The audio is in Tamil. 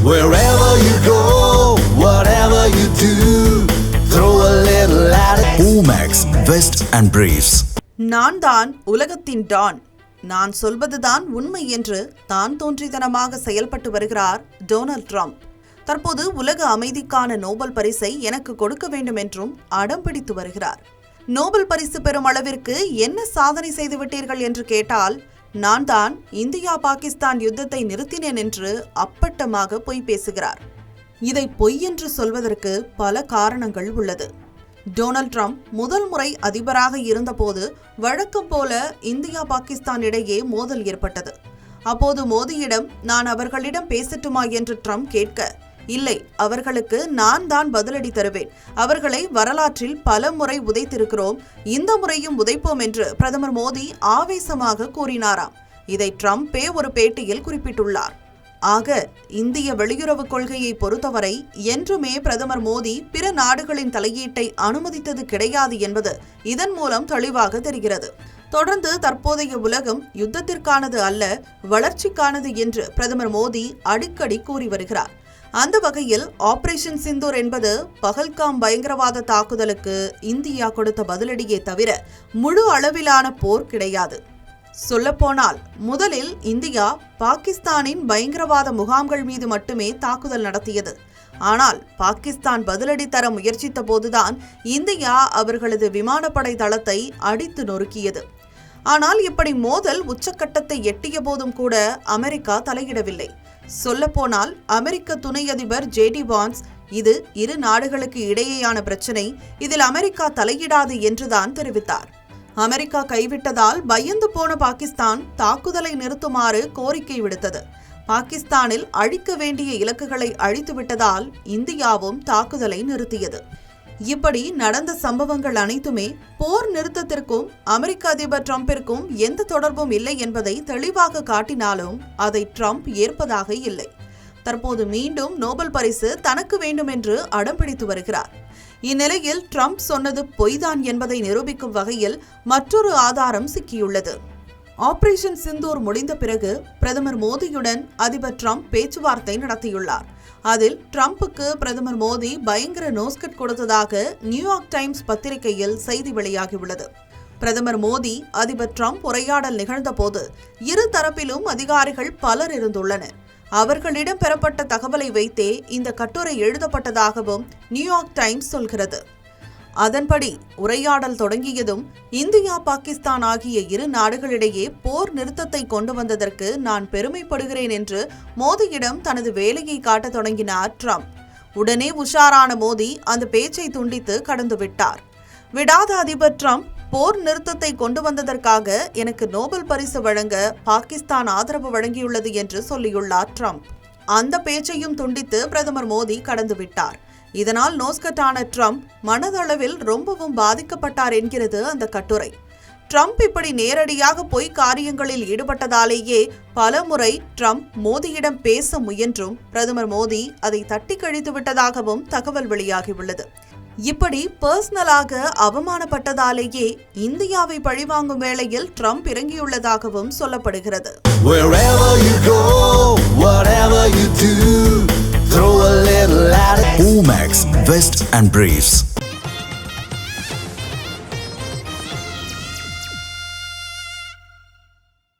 Wherever you go, whatever you do, throw a little at it. Omax, Vest and Briefs. நான் தான் உலகத்தின் டான். நான் சொல்வதுதான் உண்மை என்று தான் தோன்றித்தனமாக செயல்பட்டு வருகிறார் டொனால்ட் ட்ரம்ப். தற்போது உலக அமைதிக்கான நோபல் பரிசை எனக்கு கொடுக்க வேண்டும் என்றும் அடம் பிடித்து வருகிறார். நோபல் பரிசு பெறும் அளவிற்கு என்ன சாதனை செய்துவிட்டீர்கள் என்று கேட்டால், நான் தான் இந்தியா பாகிஸ்தான் யுத்தத்தை நிறுத்தினேன் என்று அப்பட்டமாக பொய் பேசுகிறார். இதை பொய் என்று சொல்வதற்கு பல காரணங்கள் உள்ளது. டொனால்ட் ட்ரம்ப் முதல் முறை அதிபராக இருந்தபோது வழக்கம் போல இந்தியா பாகிஸ்தான் இடையே மோதல் ஏற்பட்டது. அப்போது மோடியிடம் நான் அவர்களிடம் பேசட்டுமா என்று ட்ரம்ப் கேட்க, இல்லை, அவர்களுக்கு நான் தான் பதிலடி தருவேன், அவர்களை வரலாற்றில் பல முறை உதைத்திருக்கிறோம், இந்த முறையும் உதைப்போம் என்று பிரதமர் மோடி ஆவேசமாக கூறினாராம். இதை ட்ரம்பே ஒரு பேட்டியில் குறிப்பிட்டுள்ளார். ஆக இந்திய வெளியுறவு கொள்கையை பொறுத்தவரை என்றுமே பிரதமர் மோடி பிற நாடுகளின் தலையீட்டை அனுமதித்தது கிடையாது என்பது இதன் மூலம் தெளிவாக தெரிகிறது. தொடர்ந்து தற்போதைய உலகம் யுத்தத்திற்கானது அல்ல, வளர்ச்சிக்கானது என்று பிரதமர் மோடி அடிக்கடி கூறி வருகிறார். அந்த வகையில் ஆபரேஷன் சிந்தூர் என்பது பஹல்காம் பயங்கரவாத தாக்குதலுக்கு இந்தியா கொடுத்த பதிலடியே தவிர முழு அளவிலான போர் கிடையாது. சொல்லப்போனால் முதலில் இந்தியா பாகிஸ்தானின் பயங்கரவாத முகாம்கள் மீது மட்டுமே தாக்குதல் நடத்தியது. ஆனால் பாகிஸ்தான் பதிலடி தர முயற்சித்த போதுதான் இந்தியா அவர்களது விமானப்படை தளத்தை அடித்து நொறுக்கியது. ஆனால் இப்படி மோதல் உச்சக்கட்டத்தை எட்டிய போதும் கூட அமெரிக்கா தலையிடவில்லை. சொல்லப்போனால் அமெரிக்க துணை அதிபர் ஜேடி வான்ஸ், இது இரு நாடுகளுக்கு இடையேயான பிரச்சினை, இதில் அமெரிக்கா தலையிடாது என்றுதான் தெரிவித்தார். அமெரிக்கா கைவிட்டதால் பயந்து போன பாகிஸ்தான் தாக்குதலை நிறுத்துமாறு கோரிக்கை விடுத்தது. பாகிஸ்தானில் அழிக்க வேண்டிய இலக்குகளை அழித்துவிட்டதால் இந்தியாவும் தாக்குதலை நிறுத்தியது. இப்படி நடந்த சம்பவங்கள் அனைத்துமே போர் நிறுத்தத்திற்கும் அமெரிக்க அதிபர் ட்ரம்பிற்கும் எந்த தொடர்பும் இல்லை என்பதை தெளிவாக காட்டினாலும் அதை ட்ரம்ப் ஏற்பதாக இல்லை. தற்போது மீண்டும் நோபல் பரிசு தனக்கு வேண்டும் என்று அடம் பிடித்து வருகிறார். இந்நிலையில் ட்ரம்ப் சொன்னது பொய்தான் என்பதை நிரூபிக்கும் வகையில் மற்றொரு ஆதாரம் சிக்கியுள்ளது. ஆபரேஷன் சிந்தூர் முடிந்த பிறகு பிரதமர் மோடியுடன் அதிபர் ட்ரம்ப் பேச்சுவார்த்தை நடத்தியுள்ளார். அதில் ட்ரம்புக்கு பிரதமர் மோடி பயங்கர நோஸ்கட் கொடுத்ததாக நியூயார்க் டைம்ஸ் பத்திரிகையில் செய்தி வெளியாகியுள்ளது. பிரதமர் மோடி அதிபர் ட்ரம்ப் உரையாடல் நிகழ்ந்த போது இரு தரப்பிலும் அதிகாரிகள் பலர் இருந்துள்ளனர். அவர்களிடம் பெறப்பட்ட தகவலை வைத்தே இந்த கட்டுரை எழுதப்பட்டதாகவும் நியூயார்க் டைம்ஸ் சொல்கிறது. அதன்படி உரையாடல் தொடங்கியதும் இந்தியா பாகிஸ்தான் ஆகிய இரு நாடுகளிடையே போர் நிறுத்தத்தை கொண்டு வந்ததற்கு நான் பெருமைப்படுகிறேன் என்று மோடியிடம் தனது வேலையை காட்ட தொடங்கினார் ட்ரம்ப். உடனே உஷாரான மோடி அந்த பேச்சை துண்டித்து கடந்து விட்டார். விடாத அதிபர் ட்ரம்ப் போர் நிறுத்தத்தை கொண்டு வந்ததற்காக எனக்கு நோபல் பரிசு வழங்க பாகிஸ்தான் ஆதரவு வழங்கியுள்ளது என்று சொல்லியுள்ளார் ட்ரம்ப். அந்த பேச்சையும் துண்டித்து பிரதமர் மோடி கடந்து விட்டார். இதனால் நோஸ்கட்டான ட்ரம்ப் மனதளவில் ரொம்பவும் பாதிக்கப்பட்டார் என்கிறது அந்த கட்டுரை. ட்ரம்ப் இப்படி நேரடியாக பொய் காரியங்களில் ஈடுபட்டதாலேயே பல முறை ட்ரம்ப் மோடியிடம் பேச முயன்றும் பிரதமர் மோடி அதை தட்டி கழித்து விட்டதாகவும் தகவல் வெளியாகியுள்ளது. இப்படி பர்சனலாக அவமானப்பட்டதாலேயே இந்தியாவை பழிவாங்கும் வேளையில் ட்ரம்ப் இறங்கியுள்ளதாகவும் சொல்லப்படுகிறது. Omax, Vest and Briefs.